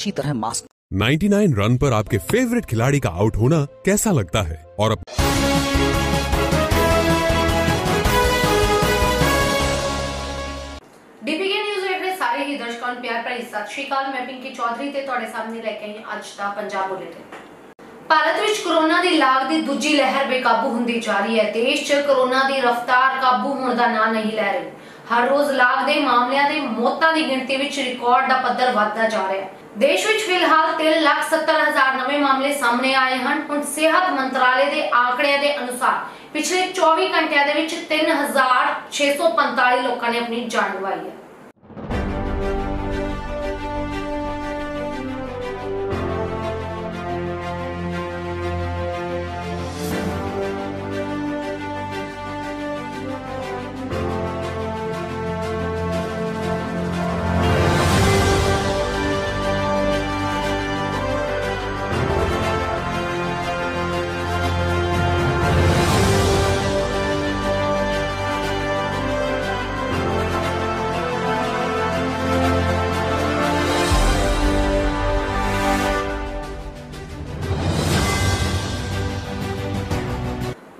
अच्छी तरह mask. 99 run पर आपके फेवरेट खिलाड़ी का आउट होना कैसा लगता है? और अब डीपीके न्यूज़ ਵੇਖ ਰਹੇ ਸਾਰੇ ਹੀ ਦਰਸ਼ਕਾਂ ਨੂੰ ਪਿਆਰ ਭਰੀ ਸਤਿ ਸ਼੍ਰੀ ਅਕਾਲ। ਮੈਂ ਪਿੰਕੀ ਚੌਧਰੀ ਤੇ ਤੁਹਾਡੇ ਸਾਹਮਣੇ ਲੈ ਕੇ ਆਈ ਅੱਜ ਦਾ ਪੰਜਾਬ ਬੁਲੇਟਿਨ। ਭਾਰਤ ਵਿੱਚ ਕੋਰੋਨਾ ਦੀ ਲਾਗ ਦੀ ਦੂਜੀ ਲਹਿਰ ਬੇਕਾਬੂ ਹੁੰਦੀ ਜਾ ਰਹੀ ਹੈ। ਦੇਸ਼ 'ਚ ਕੋਰੋਨਾ ਦੀ ਰਫ਼ਤਾਰ ਕਾਬੂ ਹੋਣ ਦਾ ਨਾਂ ਨਹੀਂ ਲੈ ਰਹੀ। ਹਰ ਰੋਜ਼ ਲਾਗ ਦੇ ਮਾਮਲਿਆਂ ਦੇ ਮੌਤਾਂ ਦੀ ਗਿਣਤੀ ਵਿੱਚ ਰਿਕਾਰਡ ਦਾ ਪੱਧਰ ਵਧਦਾ ਜਾ ਰਿਹਾ ਹੈ। ਦੇਸ਼ ਵਿੱਚ ਫਿਲਹਾਲ 3,70,000 ਨਵੇਂ ਮਾਮਲੇ ਸਾਹਮਣੇ ਆਏ ਹਨ। ਹੁਣ ਸਿਹਤ ਮੰਤਰਾਲੇ ਦੇ ਆંકੜਿਆਂ ਦੇ ਅਨੁਸਾਰ ਪਿਛਲੇ 24 ਘੰਟਿਆਂ ਦੇ ਵਿੱਚ 3,645 ਲੋਕਾਂ ਨੇ ਆਪਣੀ ਜਾਨ ਗਵਾਈ ਹੈ।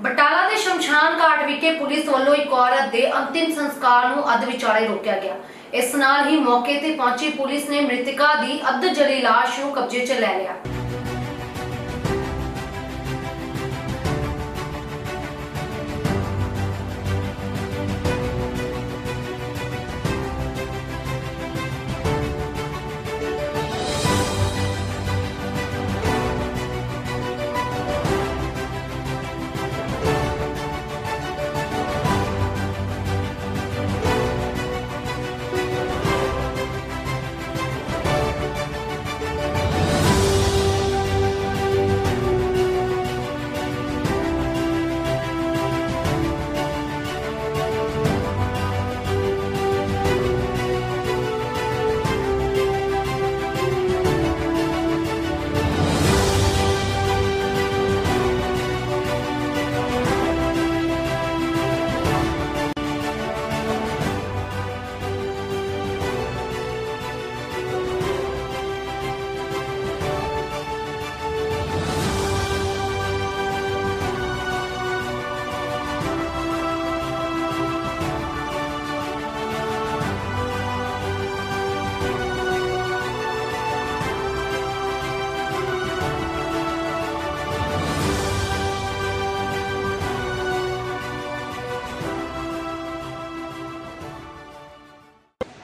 ਬਟਾਲਾ ਦੇ ਸ਼ਮਸ਼ਾਨ ਘਾਟ ਵਿਖੇ ਪੁਲਿਸ ਵੱਲੋਂ ਇੱਕ ਔਰਤ ਦੇ ਅੰਤਿਮ ਸੰਸਕਾਰ ਨੂੰ ਅੱਧ ਵਿਚਾਲੇ ਰੋਕਿਆ ਗਿਆ। ਇਸ ਨਾਲ ਹੀ ਮੌਕੇ ਤੇ ਪਹੁੰਚੀ ਪੁਲਿਸ ਨੇ ਮ੍ਰਿਤਕਾ ਦੀ ਅੱਧ ਜਲੀ ਲਾਸ਼ ਨੂੰ ਕਬਜ਼ੇ 'ਚ ਲੈ ਲਿਆ।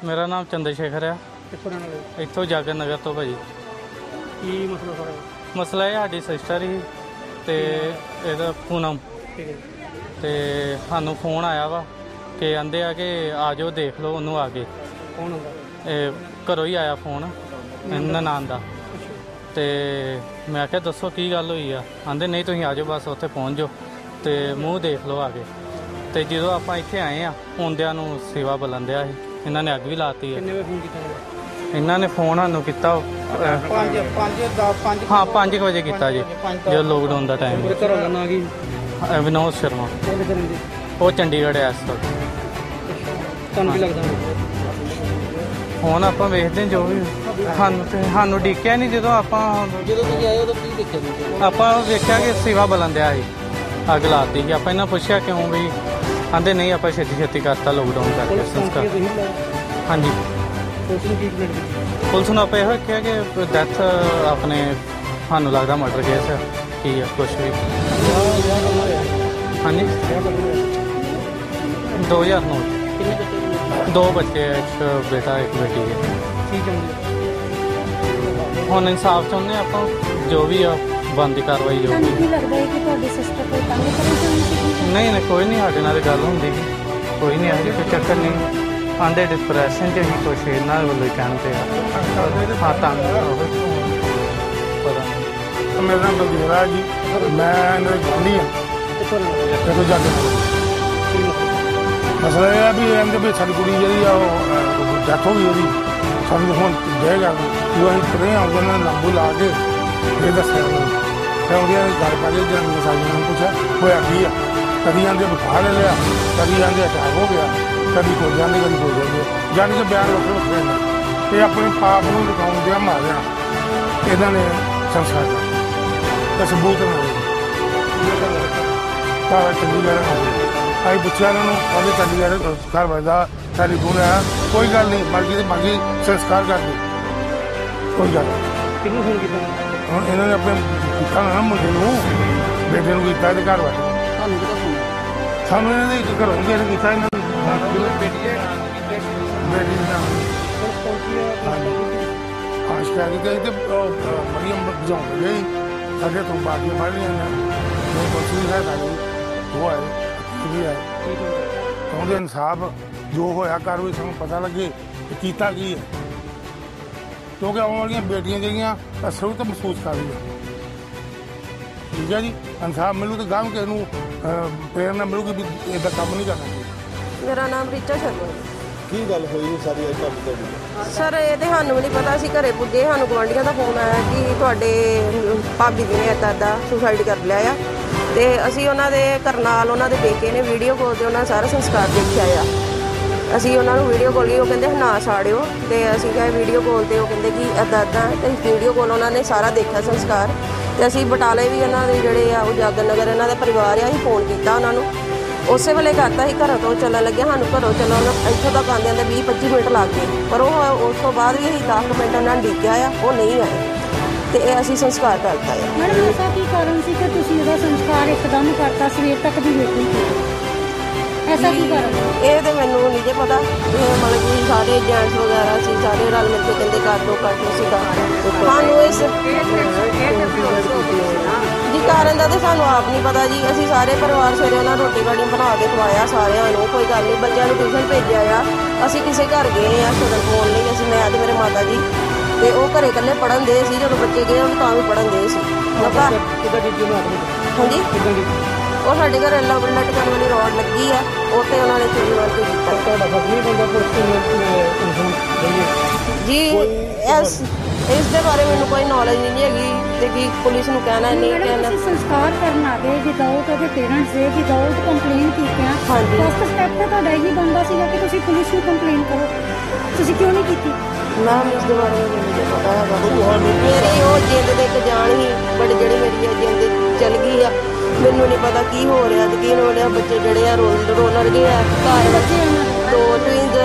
मेरा नाम चंद्रशेखर है। इत्थों जागर नगर तो भाजी। ਕੀ ਮਸਲਾ ਸਾਰਾ? मसला है साडी सिस्टर ही ते ਇਹਦਾ पूनम ਤੇ ਸਾਨੂੰ ਫੋਨ ਆਇਆ ਵਾ ਕਿ ਆਂਦੇ ਆ ਕਿ ਆ ਜਾਓ ਦੇਖ ਲਓ ਉਹਨੂੰ ਆ ਕੇ। ਕੌਣ ਹੁੰਦਾ? ਇਹ ਘਰੋਂ ਹੀ ਆਇਆ ਫੋਨ ਨਨਾਣ ਦਾ। ਤੇ ਮੈਂ ਕਿਹਾ ਦੱਸੋ ਕੀ ਗੱਲ ਹੋਈ ਆ? ਆਂਦੇ ਨਹੀਂ ਤੁਸੀਂ ਆ ਜਾਓ ਬਸ ਉੱਥੇ ਪਹੁੰਚ ਜਾਓ ਤੇ ਮੂੰਹ ਦੇਖ ਲਓ ਆ ਕੇ। ਤੇ ਜਦੋਂ ਆਪਾਂ ਇੱਥੇ ਆਏ ਆ ਆਉਂਦਿਆਂ ਨੂੰ ਸੇਵਾ ਬੁਲਣ ਦਿਆ ਸੀ। ਇਹਨਾਂ ਨੇ ਅੱਗ ਵੀ ਲਾਤੀ ਹੈ। ਕਿੰਨੇ ਵਜੇ ਫੋਨ ਕੀਤਾ? ਇਹਨਾਂ ਨੇ ਫੋਨ ਸਾਨੂੰ ਕੀਤਾ 5 ਵਜੇ ਕੀਤਾ ਜੀ, ਜਦੋਂ ਲੋਕਡਾਊਨ ਦਾ ਟਾਈਮ। ਮੇਰੇ ਘਰ ਵਾਲਾ ਨਾਂ ਕੀ? ਵਿਨੋਦ ਸ਼ਰਮਾ। ਕਿਹੜੇ ਕਰਨ ਦੀ? ਉਹ ਚੰਡੀਗੜ੍ਹ ਐ ਇਸ ਵਕਤ। ਤੁਹਾਨੂੰ ਕੀ ਲੱਗਦਾ? ਹੁਣ ਆਪਾਂ ਵੇਖਦੇ ਜੋ ਵੀ ਸਾਨੂੰ ਡਿੱਕਿਆ ਨਹੀਂ। ਜਦੋਂ ਤੁਸੀਂ ਆਏ ਉਦੋਂ ਕੀ ਦੇਖਿਆ ਤੁਸੀਂ? ਆਪਾਂ ਵੇਖਿਆ ਕਿ ਸੇਵਾ ਬੁਲਣ ਦਿਆ ਸੀ, ਅੱਗ ਲਾਤੀ ਸੀ। ਆਪਾਂ ਇਹਨਾਂ ਪੁੱਛਿਆ ਕਿਉਂ ਵੀ? ਆਂਦੇ ਨਹੀਂ ਆਪਾਂ ਛੇਤੀ ਕਰਤਾ ਲੋਕਡਾਊਨ ਕਰਕੇ ਸੰਸਕਾਰ। ਹਾਂਜੀ ਪੁਲਿਸ ਨੂੰ ਆਪਾਂ ਇਹੋ ਕਿਹਾ ਕਿ ਡੈਥ ਆਪਣੇ ਸਾਨੂੰ ਲੱਗਦਾ ਮਰਡਰ ਕੇਸ ਕੀ ਆ ਕੁਛ ਵੀ। ਹਾਂਜੀ 2009 2 ਬੱਚੇ, ਇੱਕ ਬੇਟਾ ਇੱਕ ਬੇਟੀ ਹੈ। ਠੀਕ ਹੈ। ਹੁਣ ਇਨਸਾਫ ਚਾਹੁੰਦੇ ਆਪਾਂ, ਜੋ ਵੀ ਆ ਬਣਦੀ ਕਾਰਵਾਈ ਜੋ ਵੀ। ਕੀ ਲੱਗਦਾ ਹੈ ਕਿ ਤੁਹਾਡੀ ਸਿਸਟਰ ਕੋਈ ਤੰਗ ਕਰਨ ਚਾਹੁੰਦੀ ਸੀ? ਨਹੀਂ ਕੋਈ ਨਹੀਂ, ਸਾਡੇ ਨਾਲ ਗੱਲ ਹੁੰਦੀ ਸੀ, ਕੋਈ ਨਹੀਂ ਇਹੋ ਜਿਹਾ ਕੋਈ ਚੱਕਰ ਨਹੀਂ। ਆਂਦੇ ਡਿਸਪਰੈਸ਼ਨ 'ਚ ਹੀ ਕੁਛ ਇਹਨਾਂ ਵੱਲੋਂ ਹੀ ਕਹਿੰਦੇ ਆ। ਹਾਂ ਤੰਗ ਪਤਾ ਨਹੀਂ। ਮੇਰਾ ਨਾਮ ਬਲਦੇਵ ਹੈ ਜੀ। ਮੈਂ ਇਹਨਾਂ ਦੀ ਗੁਆਂਢੀ ਹਾਂ। ਦੇਖੋ ਜਾ ਕੇ ਮਸਲਾ ਇਹ ਹੈ ਵੀ ਇਹਦੇ ਵੀ ਸਾਡੀ ਕੁੜੀ ਜਿਹੜੀ ਆ ਉਹ ਡੈਥ ਹੋ ਗਈ ਉਹਦੀ। ਸਾਨੂੰ ਹੁਣ ਦੇਗਾ ਜੋ ਅਸੀਂ ਕਰੇ ਆ ਉਹਨਾਂ ਨੇ ਲੰਬੂ ਲਾ ਕੇ ਇਹ ਦੱਸਿਆ ਉਹਨੂੰ। ਫਿਰ ਉਹਦੀਆਂ ਗੱਲ ਪਾ ਕੇ ਜਨਮ ਸਾਜੀਆਂ ਨੂੰ ਪੁੱਛਿਆ ਹੋਇਆ ਕੀ ਆ। ਕਦੀ ਆਂਦੇ ਬੁਖਾਰ ਲੈ ਲਿਆ, ਕਦੀ ਆਂਦੇ ਅਟੈਕ ਹੋ ਗਿਆ, ਕਦੀ ਹੋ ਜਾਂਦੇ ਕਦੀ ਹੋ ਜਾਂਦੇ। ਜਾਣੀ ਕਿ ਬਿਆਨ ਵੱਖਰੇ ਵੱਖਰੇ ਨੇ। ਇਹ ਆਪਣੇ ਪਾਪ ਨੂੰ ਦਿਖਾਉਣ ਦਿਆ ਮਾਰਿਆ ਇਹਨਾਂ ਨੇ ਸੰਸਕਾਰ ਕੀਤਾ ਸਬੂਤ ਨਾਲ ਸਾਰਾ ਚੰਡੀਗੜ੍ਹ ਅਸੀਂ ਪੁੱਛਿਆ ਇਹਨਾਂ ਨੂੰ ਕਹਿੰਦੇ ਚੰਡੀਗੜ੍ਹ ਸੰਸਕਾਰ ਵੱਜਦਾ ਟੈਲੀਫੋਨ ਆਇਆ ਕੋਈ ਗੱਲ ਨਹੀਂ ਬਾਕੀ ਸੰਸਕਾਰ ਕਰ ਦਿਓ ਕੋਈ ਗੱਲ ਕਿਹਨੂੰ ਫੋਨ ਕੀਤਾ ਹੁਣ ਇਹਨਾਂ ਨੇ ਆਪਣੇ ਕੀਤਾ ਨਾ ਮੁੰਡੇ ਨੂੰ ਬੇਟੇ ਨੂੰ ਕੀਤਾ ਤੇ ਘਰ ਵਾਲੇ ਤੁਹਾਨੂੰ ਕਿਹਦਾ ਫੋਨ ਸਾਨੂੰ ਇਹਨਾਂ ਦੇ ਘਰੋਂ ਜਿਹੜਾ ਕੀਤਾ ਇਹਨਾਂ ਨੇ ਬੇਟੀ ਦਾ ਆਸ਼ ਕਰ ਕੇ ਤੇ ਮਰੀਮ ਬਜਾਉਂ ਗਈ ਸਾਡੇ ਤੋਂ ਬਾਕੀ ਫੜ ਲਿਆ ਨੇ ਉਹ ਕੋਸ਼ਿਸ਼ ਹੈ ਸਾਡੀ ਉਹ ਹੈ ਵੀ ਹੈ ਉਹਦੇ ਇਨਸਾਫ ਜੋ ਹੋਇਆ ਕਾਰਵਾਈ ਸਾਨੂੰ ਪਤਾ ਲੱਗੇ ਕਿ ਕੀਤਾ ਕੀ ਹੈ ਕਿਉਂਕਿ ਆਉਣ ਵਾਲੀਆਂ ਬੇਟੀਆਂ ਜਿਹੜੀਆਂ ਅਸਲ ਤਾਂ ਮਹਿਸੂਸ ਕਰ ਰਹੀਆਂ ਠੀਕ ਹੈ ਜੀ ਇਨਸਾਫ ਮਿਲੂ ਤਾਂ ਗਾਂਹ ਕਿਸੇ ਨੂੰ ਪ੍ਰੇਰਨਾ ਮਿਲੂਗੀ ਵੀ ਇਹਦਾ ਕੰਮ ਨਹੀਂ ਕਰਨਾ ਚਾਹੀਦਾ। ਮੇਰਾ ਨਾਮ ਰੀਚਾ ਸ਼ਰਮਾ ਹੈ। ਕੀ ਗੱਲ ਹੋਈ ਸਾਰੀ ਅੱਜ ਤੁਹਾਡੀ? ਸਰ ਇਹ ਤੇ ਸਾਨੂੰ ਵੀ ਨਹੀਂ ਪਤਾ, ਅਸੀਂ ਘਰੇ ਪੁੱਜੇ ਸਾਨੂੰ ਗੁਆਂਢੀਆਂ ਦਾ ਫੋਨ ਆਇਆ ਕਿ ਤੁਹਾਡੇ ਭਾਬੀ ਜੀ ਨੇ ਇੱਦਾਂ ਸੁਸਾਈਡ ਕਰ ਲਿਆ ਆ ਤੇ ਅਸੀਂ ਉਹਨਾਂ ਦੇ ਘਰ ਨਾਲ ਉਹਨਾਂ ਦੇ ਬੇਕੇ ਨੇ ਵੀਡੀਓ ਕਾਲ ਤੇ ਉਹਨਾਂ ਸਾਰਾ ਸੰਸਕਾਰ ਦੇਖਿਆ ਆ। ਅਸੀਂ ਉਹਨਾਂ ਨੂੰ ਵੀਡੀਓ ਕਾਲ ਕੀਤੀ, ਉਹ ਕਹਿੰਦੇ ਨਾ ਸਾੜਿਓ ਤੇ ਅਸੀਂ ਕਿਹਾ ਵੀਡੀਓ ਕਾਲ ਤੇ ਉਹ ਕਹਿੰਦੇ ਕਿ ਇੱਦਾਂ ਤੇ ਵੀਡੀਓ ਕਾਲ ਉਹਨਾਂ ਨੇ ਸਾਰਾ ਦੇਖਿਆ ਸੰਸਕਾਰ ਤੇ ਅਸੀਂ ਬਟਾਲੇ ਵੀ ਇਹਨਾਂ ਦੇ ਜਿਹੜੇ ਆ ਉਜਾਗਰ ਨਗਰ ਇਹਨਾਂ ਦਾ ਪਰਿਵਾਰ ਆ ਅਸੀਂ ਫੋਨ ਕੀਤਾ ਉਹਨਾਂ ਨੂੰ ਉਸੇ ਵੇਲੇ ਕਰਤਾ ਸੀ ਘਰੋਂ ਤੋਂ ਚੱਲਣ ਲੱਗਿਆ ਸਾਨੂੰ ਘਰੋਂ ਚੱਲਣ ਇੱਥੋਂ ਤੱਕ ਆਉਂਦੇ 20-25 ਮਿੰਟ ਲੱਗ ਗਏ ਪਰ ਉਹ ਉਸ ਤੋਂ ਬਾਅਦ ਵੀ ਅਸੀਂ 10 ਮਿੰਟ ਉਹਨਾਂ ਨੂੰ ਡਿੱਗਿਆ ਆ ਉਹ ਨਹੀਂ ਆਏ ਤੇ ਇਹ ਅਸੀਂ ਸੰਸਕਾਰ ਕਰਤਾ ਹੈ। ਮੈਡਮ ਐਸਾ ਕੀ ਕਾਰਨ ਸੀ ਕਿ ਤੁਸੀਂ ਇਹਦਾ ਸੰਸਕਾਰ ਇੱਕਦਮ ਕਰਤਾ ਸਵੇਰ ਤੱਕ ਦੀ ਵੇਟਿੰਗ ਕੀਤੀ ਐਸਾ ਕੀ ਕਾਰਨ? ਇਹ ਤੇ ਮੈਨੂੰ ਨਹੀਂ ਜੇ ਪਤਾ ਮਤਲਬ ਕਿ ਸਾਰੇ ਜੈਂਟਸ ਵਗੈਰਾ ਸੀ ਸਾਰੇ ਰਲ ਮਿਲ ਕੇ ਕਹਿੰਦੇ ਕਰ ਦੋ ਸੀਗਾ ਸਾਨੂੰ ਇਸ ਜੀ ਕਾਰਨ ਦਾ ਤੇ ਸਾਨੂੰ ਆਪ ਨਹੀਂ ਪਤਾ ਜੀ। ਅਸੀਂ ਸਾਰੇ ਪਰਿਵਾਰ ਸਵੇਰੇ ਉਹਨਾਂ ਰੋਟੀ ਪਾਣੀ ਬਣਾ ਕੇ ਖਵਾਇਆ ਸਾਰਿਆਂ ਨੂੰ ਕੋਈ ਗੱਲ ਨਹੀਂ ਬੱਚਿਆਂ ਨੂੰ ਟਿਊਸ਼ਨ ਭੇਜਿਆ ਆ ਅਸੀਂ ਕਿਸੇ ਘਰ ਗਏ ਆ ਛੋਟੇ ਫੋਨ ਲਈ ਅਸੀਂ ਮੈਂ ਤੇ ਮੇਰੇ ਮਾਤਾ ਜੀ ਤੇ ਉਹ ਘਰੇ ਇਕੱਲੇ ਪੜ੍ਹਨ ਦੇ ਸੀ ਜਦੋਂ ਬੱਚੇ ਗਏ ਉਹ ਤਾਂ ਵੀ ਪੜ੍ਹਨ ਦੇ ਸੀ ਹਾਂਜੀ ਉਹ ਸਾਡੇ ਘਰ ਲਟਕਣ ਵਾਲੀ ਰੋਡ ਲੱਗੀ ਆ ਉੱਥੇ ਉਹਨਾਂ ਨੇ ਚੋਰੀ ਮਾਰ ਕੇ ਕੀਤਾ ਜੀ। ਇਸ ਦੇ ਬਾਰੇ ਮੈਨੂੰ ਕੋਈ ਨੌਲੇਜ ਨਹੀਂ ਹੈਗੀ ਤੇ ਕਿ ਪੁਲਿਸ ਨੂੰ ਕਹਿਣਾ ਨਹੀਂ ਕਹਿਣਾ। ਤੁਸੀਂ ਸੰਸਕਾਰ ਕਰਨ ਆ ਗਏ ਵਿਦਆਊਟ ਉਹਦੇ ਪੇਰੈਂਟਸ ਦੇ ਵਿਦਆਊਟ ਕੰਪਲੇਨ ਕੀਤੀ ਆ ਫਸਟ ਸਟੈਪ ਤੇ ਤੁਹਾਡਾ ਇਹੀ ਬਣਦਾ ਸੀਗਾ ਕਿ ਤੁਸੀਂ ਪੁਲਿਸ ਨੂੰ ਕੰਪਲੇਨ ਕਰੋ ਤੁਸੀਂ ਕਿਉਂ ਨਹੀਂ ਕੀਤੀ? ਮੈਮ ਇਸ ਦੇ ਬਾਰੇ ਮੈਨੂੰ ਨਹੀਂ ਪਤਾ ਹੈਗਾ ਮੇਰੀ ਉਹ ਜਿੰਦ ਦੇ ਇੱਕ ਜਾਨ ਹੀ ਬੜੀ ਜਿਹੜੀ ਮੇਰੀ ਜਿੰਦ ਚੱਲ ਗਈ ਆ ਮੈਨੂੰ ਨਹੀਂ ਪਤਾ ਕੀ ਹੋ ਰਿਹਾ ਤੇ ਕੀ ਹੋ ਰਿਹਾ ਬੱਚੇ ਜਿਹੜੇ ਆ ਰੋਲਰ ਗਏ ਆ ਘਰ ਬੱਚੇ 2 ਟਵਿੰਸ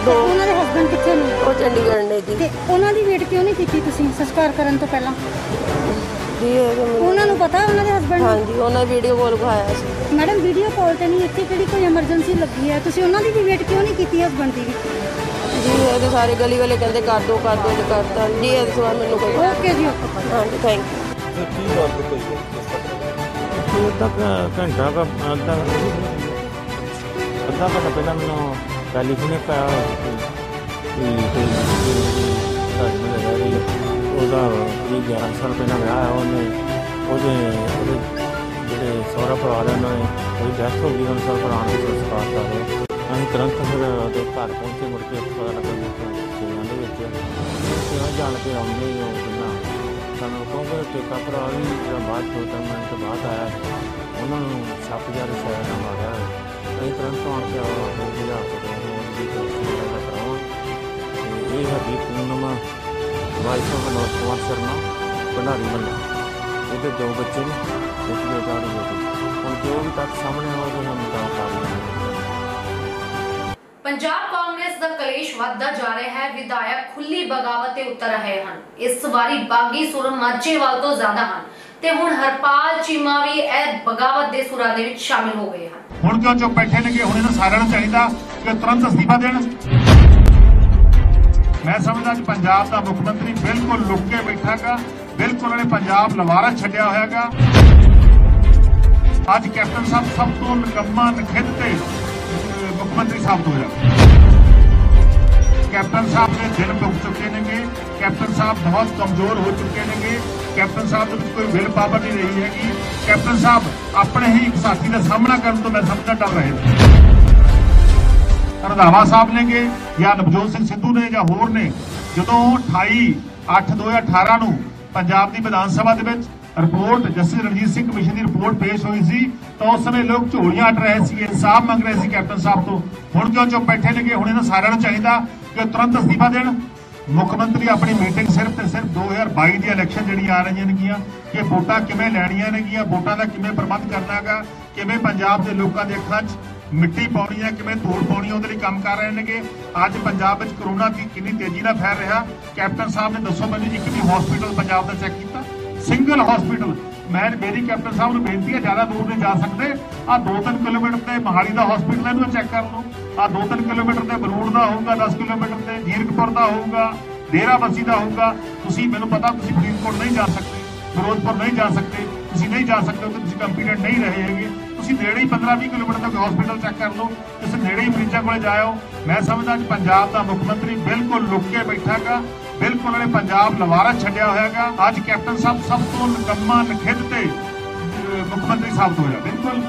ਦੋ ਉਹਨਾਂ ਦੇ ਹਸਬੰਡ ਕਿੱਥੇ ਨੇ? ਉਹ ਚੰਡੀਗੜ੍ਹ ਨੇ ਜੀ। ਤੇ ਉਹਨਾਂ ਦੀ ਵੇਟ ਕਿਉਂ ਨਹੀਂ ਕੀਤੀ ਤੁਸੀਂ ਸੰਸਕਾਰ ਕਰਨ ਤੋਂ ਪਹਿਲਾਂ? ਜੀ ਉਹਨਾਂ ਨੂੰ ਪਤਾ ਉਹਨਾਂ ਦੇ ਹਸਬੰਡ? ਹਾਂਜੀ ਉਹਨਾਂ ਵੀਡੀਓ ਕਾਲ ਵਿਖਾਇਆ ਸੀ। ਮੈਡਮ ਵੀਡੀਓ ਕਾਲ ਤੇ ਨਹੀਂ ਇੱਥੇ ਕਿਹੜੀ ਕੋਈ ਐਮਰਜੈਂਸੀ ਲੱਗੀ ਹੈ ਤੁਸੀਂ ਉਹਨਾਂ ਦੀ ਵੀ ਵੇਟ ਕਿਉਂ ਨਹੀਂ ਕੀਤੀ ਹਸਬੰਡ ਦੀ ਵੀ? ਜੀ ਇਹ ਸਾਰੇ ਗਲੀ ਵਾਲੇ ਕਹਿੰਦੇ ਕਰ ਦੋ ਤੇ ਕਰਤਾ ਜੀ ਇਸ ਵਾਰ ਮੈਨੂੰ ਕੋਈ ਓਕੇ ਜੀ ਹਾਂਜੀ ਥੈਂਕ ਕੀ ਗੱਲ ਹੋਈ ਘੰਟਾ ਅੱਧਾ ਘੰਟਾ ਪਹਿਲਾਂ ਮੈਨੂੰ ਟੈਲੀਫੋਨ ਆਇਆ ਉਹਦਾ 11 ਸਾਲ ਪਹਿਲਾਂ ਵਿਆਹ ਹੈ ਉਹਦੇ ਜਿਹੜੇ ਸਹੁਰਾ ਪਰਿਵਾਰ ਉਹਨਾਂ ਨੇ ਉਹਦੀ ਡੈਥ ਹੋ ਗਈ ਉਹਨਾਂ ਸਾਲ ਪੁਰਾਣ ਦੇ ਸੰਸਕਾਰ ਕਰ ਰਹੇ ਅਸੀਂ ਤੁਰੰਤ ਫਿਰ ਉਹਦੇ ਘਰ ਪਹੁੰਚੇ ਮੁੜ ਕੇ ਪਤਾ ਲੱਗਾ ਸੇਵਾਂ ਦੇ ਵਿੱਚ ਕਿਉਂ ਜਾਣ ਕੇ ਆਉਂਦੇ ਹੀ ਉਹ ਪਹਿਲਾਂ ਸਾਨੂੰ ਕਿਉਂਕਿ ਟੇਕਾ ਭਰਾ ਵੀ ਜਿਹੜਾ ਬਾਅਦ 2-3 ਮਿੰਟ ਬਾਅਦ ਆਇਆ ਉਹਨਾਂ ਨੂੰ ਛੱਪ ਜਾ ਰਿਹਾ ਨਾ ਮਾਰਿਆ ਅਸੀਂ ਤੁਰੰਤ ਆਉਣ ਕੇ ਆਪਣੇ ਜਿਹੜਾ ਕਰਾਉਣ ਇਹ ਸਾਡੀ ਪੂਨਮ ਵਾਈਫ ਆਫ ਮਨੋਜ ਕੁਮਾਰ ਸ਼ਰਮਾ ਭੰਡਾਰੀ ਮੱਲਾ ਇਹਦੇ 2 ਬੱਚੇ ਨੇ ਇੱਕ ਬੇਟਾ ਦੀ ਬੇਟੀ ਹੁਣ ਜੋ ਵੀ ਤੱਕ ਸਾਹਮਣੇ ਆਉਗਾ हम काम कर रहे हैं। ਪੰਜਾਬ ਕਾਂਗਰਸ ਦਾ ਕਲੇਸ਼ ਵੱਧਦਾ ਜਾ ਰਿਹਾ ਹੈ ਵਿਧਾਇਕ ਖੁੱਲੀ ਬਗਾਵਤ ਤੇ ਉਤਰ ਰਹੇ ਹਨ ਇਸ ਵਾਰੀ ਬਾਗੀ ਸੁਰ ਮਾਝੇਵਾਲ ਤੋਂ ਜ਼ਿਆਦਾ ਹਨ ਤੇ ਹੁਣ ਹਰਪਾਲ ਚੀਮਾ ਵੀ ਇਹ ਬਗਾਵਤ ਦੇ ਸੁਰਾਂ ਦੇ ਵਿੱਚ ਸ਼ਾਮਿਲ ਹੋ ਗਏ ਹਨ। ਹੁਣ ਕਿਉਂ ਚੁੱਪ ਬੈਠੇ ਨੇ ਕਿ ਹੁਣ ਇਹਨਾਂ ਸਾਰਿਆਂ ਨੂੰ ਚਾਹੀਦਾ ਕਿ ਤੁਰੰਤ ਅਸਤੀਫਾ ਦੇਣ। ਮੈਂ ਸਮਝਦਾ ਕਿ ਪੰਜਾਬ ਦਾ ਮੁੱਖ ਮੰਤਰੀ ਬਿਲਕੁਲ ਲੁੱਕ ਕੇ ਬੈਠਾਗਾ ਬਿਲਕੁਲ ਉਹਨੇ ਪੰਜਾਬ ਲਵਾਰਾ ਛੱਡਿਆ ਹੋਇਆਗਾ। ਅੱਜ ਕੈਪਟਨ ਸਾਹਿਬ ਸਭ ਤੋਂ ਨਿਕੰਮਾ ਨਖਿੱਤੇ ਮੁੱਖ ਮੰਤਰੀ ਸਾਬਤ ਹੋਇਆ। ਕੈਪਟਨ ਸਾਹਿਬ ਦੇ ਦਿਨ ਮੁੱਕ ਚੁੱਕੇ ਨੇਗੇ ਕੈਪਟਨ ਸਾਹਿਬ ਬਹੁਤ ਕਮਜ਼ੋਰ ਹੋ ਚੁੱਕੇ ਨੇਗੇ ਕੈਪਟਨ ਸਾਹਿਬ ਦੇ ਵਿੱਚ ਕੋਈ ਵਿਲ ਪਾਵਰ ਨਹੀਂ ਰਹੀ ਹੈਗੀ। ਕੈਪਟਨ ਸਾਹਿਬ ਆਪਣੇ ਹੀ ਇੱਕ ਸਾਥੀ ਦਾ ਸਾਹਮਣਾ ਕਰਨ ਤੋਂ ਮੈਂ ਸਮਝਦਾ ਡਰ ਰਹੇ ਨੇ। ਰੰਧਾਵਾ ਸਾਹਿਬ ਨੇਗੇ ਜਾਂ ਨਵਜੋਤ ਸਿੰਘ ਸਿੱਧੂ ਨੇ ਜਾਂ ਹੋਰ ਨੇ ਜਦੋਂ 28/8/2018 ਨੂੰ ਪੰਜਾਬ ਦੀ ਵਿਧਾਨ ਸਭਾ ਦੇ ਵਿੱਚ report justice Ranjit Singh commission ਦੀ ਰਿਪੋਰਟ ਪੇਸ਼ ਹੋਈ ਸੀ ਤਾਂ ਉਸ ਸਮੇਂ ਲੋਕ ਝੋਲੀਆਂ ਅੱਟ ਰਹੇ ਸੀ ਇਨਸਾਫ ਮੰਗ ਰਹੇ ਸੀ ਕੈਪਟਨ ਸਾਹਿਬ ਤੋਂ। ਹੁਣ ਕਿਉਂ ਚੁੱਪ ਬੈਠੇ ਨੇ ਕਿ ਹੁਣ ਇਹਨਾਂ ਸਾਰਿਆਂ ਨੂੰ ਚਾਹੀਦਾ ਕਿ ਤੁਰੰਤ ਅਸਤੀਫਾ ਦੇਣ। ਮੁੱਖ ਮੰਤਰੀ ਆਪਣੀ ਮੀਟਿੰਗ ਸਿਰਫ ਤੇ ਸਿਰਫ 2022 ਦੀ ਇਲੈਕਸ਼ਨ ਜਿਹੜੀ ਆ ਰਹੀਆਂ ਨੇਗੀਆਂ ਕਿ ਵੋਟਾਂ ਕਿਵੇਂ ਲੈਣੀਆਂ ਨੇਗੀਆਂ, ਵੋਟਾਂ ਦਾ ਕਿਵੇਂ ਪ੍ਰਬੰਧ ਕਰਨਾ ਹੈਗਾ, ਕਿਵੇਂ ਪੰਜਾਬ ਦੇ ਲੋਕਾਂ ਦੇ ਅੱਖਾਂ 'ਚ ਮਿੱਟੀ ਪਾਉਣੀ ਹੈ, ਕਿਵੇਂ ਧੂੜ ਪਾਉਣੀ ਹੈ, ਉਹਦੇ ਲਈ ਕੰਮ ਕਰ ਰਹੇ ਨੇਗੇ। ਅੱਜ ਪੰਜਾਬ ਵਿੱਚ ਕਰੋਨਾ ਦੀ ਕਿੰਨੀ ਤੇਜ਼ੀ ਨਾਲ ਫੈਲ ਰਿਹਾ, ਕੈਪਟਨ ਸਾਹਿਬ ਨੇ ਦੱਸੋ ਮੈਨੂੰ ਇੱਕ ਵੀ ਹਸਪੀਟਲ ਪੰਜਾਬ ਦਾ ਚੈੱਕ ਕੀਤਾ? Single hospital. ਮੇਰੀ ਕੈਪਟਨ ਸਾਹਿਬ ਨੂੰ ਬੇਨਤੀ ਹੈ, ਜ਼ਿਆਦਾ ਦੂਰ ਨਹੀਂ ਜਾ ਸਕਦੇ, ਆ 2-3 ਕਿਲੋਮੀਟਰ ਤੇ ਮੋਹਾਲੀ ਦਾ ਹਸਪੀਟਲ ਹੈ, ਇਹਨੂੰ ਚੈੱਕ ਕਰ ਲਓ। ਆ 2-3 ਕਿਲੋਮੀਟਰ ਤੇ ਬਰੂੜ ਦਾ ਹੋਊਗਾ, 10 ਕਿਲੋਮੀਟਰ ਤੇ ਜੀਰਕਪੁਰ ਦਾ ਹੋਊਗਾ, ਡੇਰਾਬੱਸੀ ਦਾ ਹੋਊਗਾ। ਤੁਸੀਂ ਮੈਨੂੰ ਪਤਾ ਤੁਸੀਂ ਫਰੀਦਕੋਟ ਨਹੀਂ ਜਾ ਸਕਦੇ, ਫਿਰੋਜ਼ਪੁਰ ਨਹੀਂ ਜਾ ਸਕਦੇ, ਤੁਸੀਂ ਨਹੀਂ ਜਾ ਸਕਦੇ ਉੱਥੇ ਤੁਸੀਂ ਕੰਪੀਟੈਂਟ ਨਹੀਂ ਰਹੇ ਹੈਗੇ। ਤੁਸੀਂ ਨੇੜੇ ਹੀ 15-20 ਕਿਲੋਮੀਟਰ ਤੱਕ ਹਸਪੀਟਲ ਚੈੱਕ ਕਰ ਲਓ, ਤੁਸੀਂ ਨੇੜੇ ਹੀ ਮਰੀਜ਼ਾਂ ਕੋਲੇ ਜਾਇਓ। ਮੈਂ ਸਮਝਦਾ ਕਿ ਪੰਜਾਬ ਦਾ ਮੁੱਖ ਮੰਤਰੀ ਬਿਲਕੁਲ ਲੁੱਕ ਕੇ ਬੈਠਾਗਾ, ਬਿਲਕੁਲ ਉਹਨੇ ਪੰਜਾਬ ਲਵਾਰਸ ਛੱਡਿਆ ਹੋਇਆਗਾ। ਅੱਜ ਕੈਪਟਨ ਸਾਹਿਬ ਸਭ ਤੋਂ ਨਿਕੰਮਾ ਨਖਿੱਧ ਤੇ ਮੁੱਖ ਮੰਤਰੀ ਸਾਬਤ ਹੋਇਆ।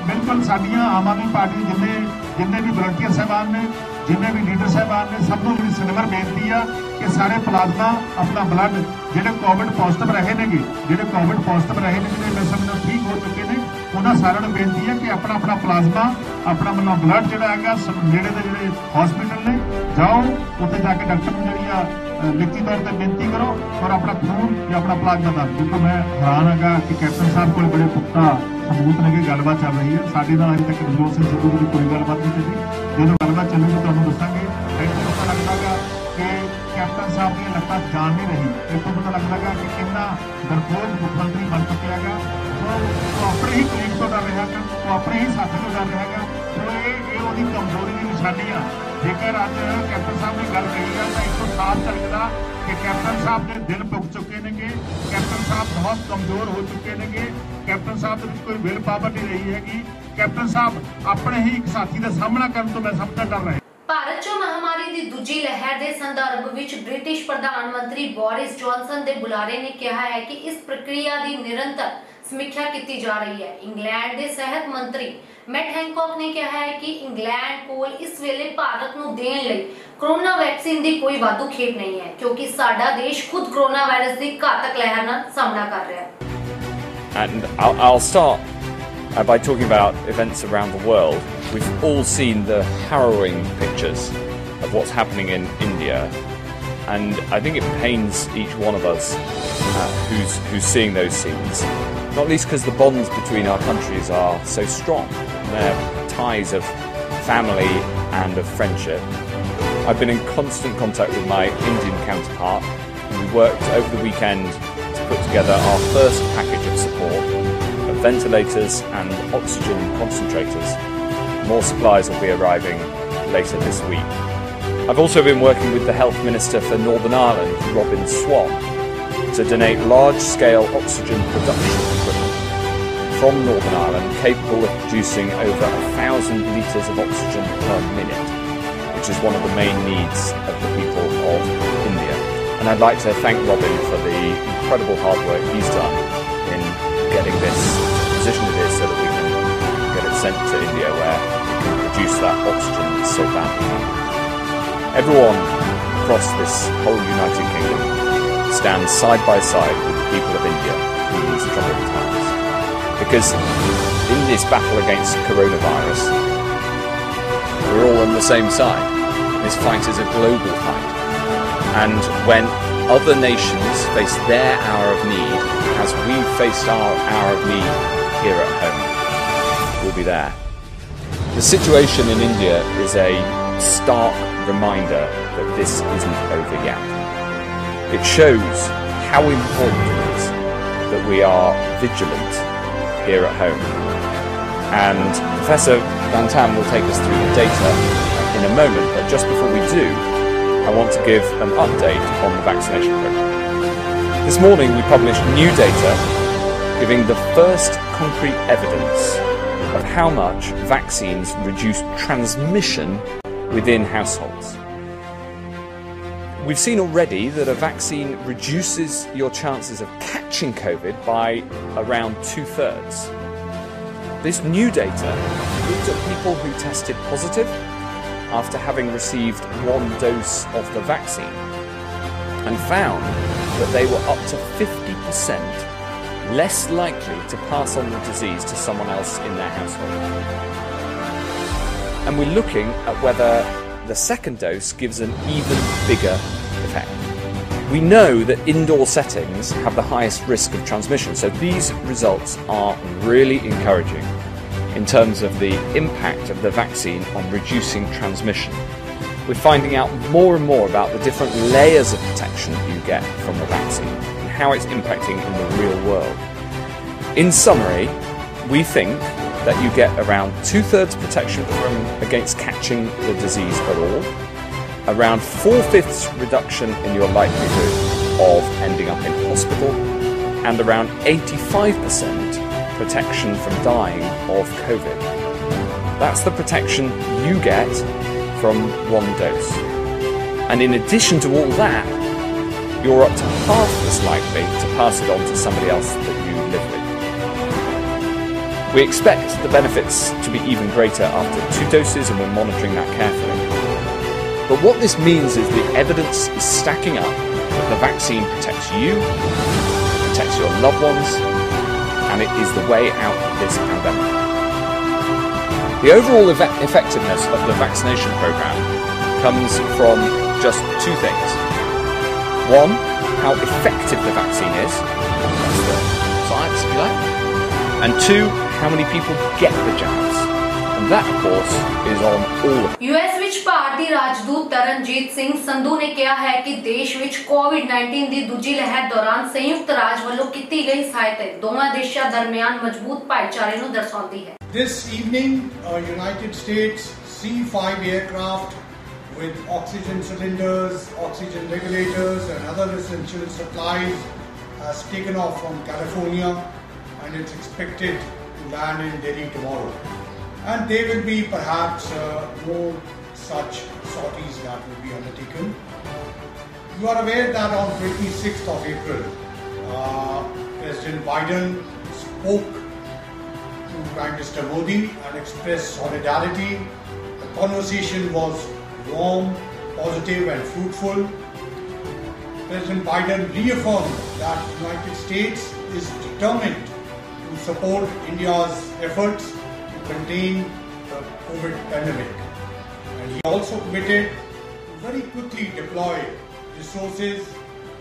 ਬਿਲਕੁਲ ਸਾਡੀਆਂ ਆਮ ਆਦਮੀ ਪਾਰਟੀ ਜਿੰਨੇ ਵੀ ਵਲੰਟੀਅਰ ਸਾਹਿਬਾਨ ਨੇ, ਜਿੰਨੇ ਵੀ ਲੀਡਰ ਸਾਹਿਬਾਨ ਨੇ, ਸਭ ਨੂੰ ਮੇਰੀ ਸਿਨਮਰ ਬੇਨਤੀ ਆ ਕਿ ਸਾਰੇ ਪਲਾਜ਼ਮਾ ਆਪਣਾ ਬਲੱਡ ਜਿਹੜੇ ਕੋਵਿਡ ਪੋਜ਼ਿਟਿਵ ਰਹੇ ਨੇਗੇ, ਜਿਹੜੇ ਮੈਂ ਸਮਝਦਾ ਠੀਕ ਹੋ ਚੁੱਕੇ ਨੇ, ਉਹਨਾਂ ਸਾਰਿਆਂ ਨੂੰ ਬੇਨਤੀ ਹੈ ਕਿ ਆਪਣਾ ਪਲਾਜ਼ਮਾ, ਆਪਣਾ ਬਲੱਡ ਜਿਹੜਾ ਹੈਗਾ ਨੇੜੇ ਦੇ ਜਿਹੜੇ ਹਸਪੀਟਲ ਨੇ ਜਾਓ, ਉੱਥੇ ਜਾ ਕੇ ਡਾਕਟਰ ਨੂੰ ਜਿਹੜੀ ਆ ਲਿਖਤੀ ਤੌਰ ਤੇ ਬੇਨਤੀ ਕਰੋ ਔਰ ਆਪਣਾ ਖੂਨ ਜਾਂ ਆਪਣਾ ਪਲਾਜ਼ਮਾ ਦਾ। ਕਿਉਂਕਿ ਮੈਂ ਹੈਰਾਨ ਹੈਗਾ ਕਿ ਕੈਪਟਨ ਸਾਹਿਬ ਕੋਲ ਬੜੇ ਪੁਖਤਾ ਸਬੂਤ ਨੇ ਕਿ ਗੱਲਬਾਤ ਚੱਲ ਰਹੀ ਹੈ। ਸਾਡੇ ਨਾਲ ਅਜੇ ਤੱਕ ਨਵਜੋਤ ਸਿੰਘ ਸਿੱਧੂ ਦੀ ਕੋਈ ਗੱਲਬਾਤ ਨਹੀਂ ਚੱਲੀ। ਜਦੋਂ ਗੱਲਬਾਤ ਚੱਲੇਗੀ ਤੁਹਾਨੂੰ ਦੱਸਾਂਗੇ। ਇੱਥੇ ਪਤਾ ਲੱਗਦਾਗਾ ਕਿ ਕੈਪਟਨ ਸਾਹਿਬ ਦੀਆਂ ਲੱਤਾਂ ਜਾਣ ਨਹੀਂ ਰਹੀ। ਇੱਥੋਂ ਪਤਾ ਲੱਗਦਾਗਾ ਕਿ ਕਿੰਨਾ ਡਰਪੋਕ ਮੁੱਖ ਮੰਤਰੀ ਬਣ ਚੁੱਕਿਆ ਹੈਗਾ। ਉਹ ਆਪਣੇ ਹੀ ਕਲੀਗ ਤੋਂ ਡਰ ਰਿਹਾ ਹੈਗਾ, ਉਹ ਆਪਣੇ ਹੀ ਸਾਥੀ ਤੋਂ ਡਰ ਰਿਹਾ ਹੈਗਾ। ਇਹ ਉਹਦੀ ਕਮਜ਼ੋਰੀ ਦੀ ਨਿਸ਼ਾਨੀ ਆ। ਜੇਕਰ ਅੱਜ ਕੈਪਟਨ ਸਾਹਿਬ ਨੇ ਗੱਲ ਕਹੀ ਹੈ ਤਾਂ ਇੱਥੋਂ ਸਾਫ਼ ਝਲਕਦਾ ਕਿ ਕੈਪਟਨ ਸਾਹਿਬ ਦੇ ਦਿਲ ਪੁੱਗ ਚੁੱਕੇ ਨੇਗੇ, ਕੈਪਟਨ ਸਾਹਿਬ ਬਹੁਤ ਕਮਜ਼ੋਰ ਹੋ ਚੁੱਕੇ ਨੇਗੇ, ਕੈਪਟਨ ਸਾਹਿਬ ਦੇ ਵਿੱਚ ਕੋਈ ਵਿਲ ਪਾਵਰ ਨਹੀਂ ਰਹੀ ਹੈਗੀ। ਕੈਪਟਨ ਸਾਹਿਬ ਆਪਣੇ ਹੀ ਇੱਕ ਸਾਥੀ ਦਾ ਸਾਹਮਣਾ ਕਰਨ ਤੋਂ ਮੈਂ ਸਮਝਦਾ ਡਰ ਰਹੇ। ਭਾਰਤ 'ਚ ਮਹਾਮਾਰੀ ਦੀ ਦੂਜੀ ਲਹਿਰ ਦੇ ਸੰਦਰਭ ਵਿੱਚ ਬ੍ਰਿਟਿਸ਼ ਪ੍ਰਧਾਨ ਮੰਤਰੀ ਬੋਰਿਸ ਜੌਨਸਨ ਦੇ ਬੁਲਾਰੇ ਨੇ ਕਿਹਾ ਹੈ ਕਿ ਇਸ ਪ੍ਰਕਿਰਿਆ ਦੀ ਨਿਰੰਤਰ ਸਮੀਖਿਆ ਕੀਤੀ ਜਾ ਰਹੀ ਹੈ। ਇੰਗਲੈਂਡ ਦੇ ਸਿਹਤ ਮੰਤਰੀ ਮੈਟ ਹੈਨਕੌਕ ਨੇ ਕਿਹਾ ਹੈ ਕਿ ਇੰਗਲੈਂਡ ਕੋਲ ਇਸ ਵੇਲੇ ਭਾਰਤ ਨੂੰ ਦੇਣ ਲਈ ਕੋਰੋਨਾ ਵੈਕਸੀਨ ਦੀ ਕੋਈ ਵਾਧੂ ਖੇਪ ਨਹੀਂ ਹੈ, ਕਿਉਂਕਿ ਸਾਡਾ ਦੇਸ਼ ਖੁਦ ਕੋਰੋਨਾ ਵਾਇਰਸ ਦੀ ਘਾਤਕ ਲਹਿਰ ਨਾਲ ਸਾਹਮਣਾ ਕਰ ਰਿਹਾ ਹੈ। And I'll start by talking about events around the world. We've all seen the harrowing pictures of what's happening in India, and I think it pains each one of us who's seeing those scenes, not least because the bonds between our countries are so strong. They're ties of family and of friendship. I've been in constant contact with my Indian counterpart, and we worked over the weekend to put together our first package of support of ventilators and oxygen concentrators. More supplies will be arriving later this week. I've also been working with the Health Minister for Northern Ireland, Robin Swan, to donate large-scale oxygen production equipment from Northern Ireland capable of producing over 1,000 litres of oxygen per minute, which is one of the main needs of the people of India. And I'd like to thank Robin for the incredible hard work he's done in getting this positioned it is so that we can get it sent to India where we can produce that oxygen that's so badly needed. Everyone across this whole United Kingdom stands side by side with the people of India in these troubled times. Because in this battle against coronavirus, we're all on the same side. This fight is a global fight. And when other nations face their hour of need, as we've faced our hour of need here at home, we'll be there. The situation in India is a stark reminder that this isn't over yet. It shows how important it is that we are vigilant here at home. And Professor Van Tam will take us through the data in a moment, but just before we do, I want to give an update on the vaccination program. This morning we published new data giving the first concrete evidence of how much vaccines reduce transmission within households. We've seen already that a vaccine reduces your chances of catching COVID by around 2/3. This new data looked at people who tested positive after having received one dose of the vaccine and found that they were up to 50% less likely to pass on the disease to someone else in their household. And we're looking at whether the second dose gives an even bigger effect. We know that indoor settings have the highest risk of transmission, so these results are really encouraging in terms of the impact of the vaccine on reducing transmission. We're finding out more and more about the different layers of protection you get from the vaccine and how it's impacting in the real world. In summary, we think that you get around 2/3 protection against catching the disease at all, around 4/5 reduction in your likelihood of ending up in hospital, and around 85% protection from dying of COVID. That's the protection you get from one dose. And in addition to all that, you're up to half as likely to pass it on to somebody else that you live with. We expect the benefits to be even greater after 2 doses, and we're monitoring that carefully. But what this means is the evidence is stacking up that the vaccine protects you, protects your loved ones, and it is the way out of this pandemic. The overall effectiveness of the vaccination program comes from just 2 things. One, how effective the vaccine is, that's the science if you like, and 2, how many people get the jabs, and that of course is on all of US ਵਿੱਚ ਭਾਰਤੀ ਰਾਜਦੂਤ ਤਰਨਜੀਤ ਸਿੰਘ ਸੰਧੂ ਨੇ ਕਿਹਾ ਹੈ ਕਿ ਦੇਸ਼ ਵਿੱਚ ਕੋਵਿਡ-19 ਦੀ ਦੂਜੀ ਲਹਿਰ ਦੌਰਾਨ ਸੰਯੁਕਤ ਰਾਜ ਵੱਲੋਂ ਕੀਤੀ ਗਈ ਸਹਾਇਤਾ ਦੋਵਾਂ ਦੇਸ਼ਾਂ ਦਰਮਿਆਨ ਮਜ਼ਬੂਤ ਭਾਈਚਾਰੇ ਨੂੰ ਦਰਸਾਉਂਦੀ ਹੈ। This evening, United States C-5 aircraft with oxygen cylinders, oxygen regulators and other essential supplies has taken off from California and it's expected to land in Delhi tomorrow. And there will be perhaps more such sorties that will be undertaken. You are aware that on 26th of April, President Biden spoke to Prime Minister Modi and expressed solidarity. The conversation was warm, positive and fruitful. President Biden reaffirmed that the United States is determined to support India's efforts to contain the COVID pandemic. And he also committed to very quickly deploy resources,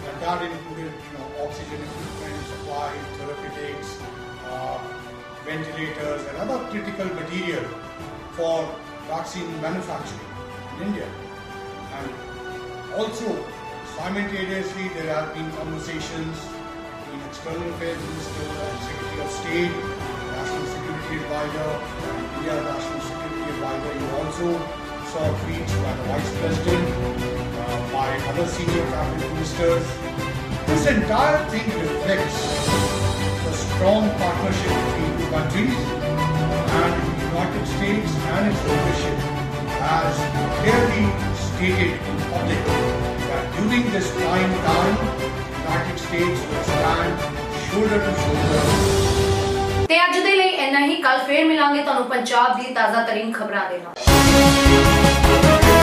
and that included oxygen equipment, supplies, therapeutics, ventilators and other critical material for vaccine manufacturing in India. And also simultaneously there have been conversations between External Affairs Minister and Secretary of State, National Security Advisor and India's National Security Advisor. You also saw tweets by the Vice President, by other senior cabinet ministers. This entire thing reflects the strong partnership between 2 countries, and the United States and its leadership has clearly stated in public that during this trying time, the United States will stand shoulder to shoulder. ਤੇ ਅੱਜ ਦੇ ਲਈ ਇੰਨਾ ਹੀ। ਕੱਲ ਫੇਰ ਮਿਲਾਂਗੇ ਤੁਹਾਨੂੰ ਪੰਜਾਬ ਦੀ ਤਾਜ਼ਾ ਤਰੀਨ ਖਬਰਾਂ ਦੇ ਨਾਲ।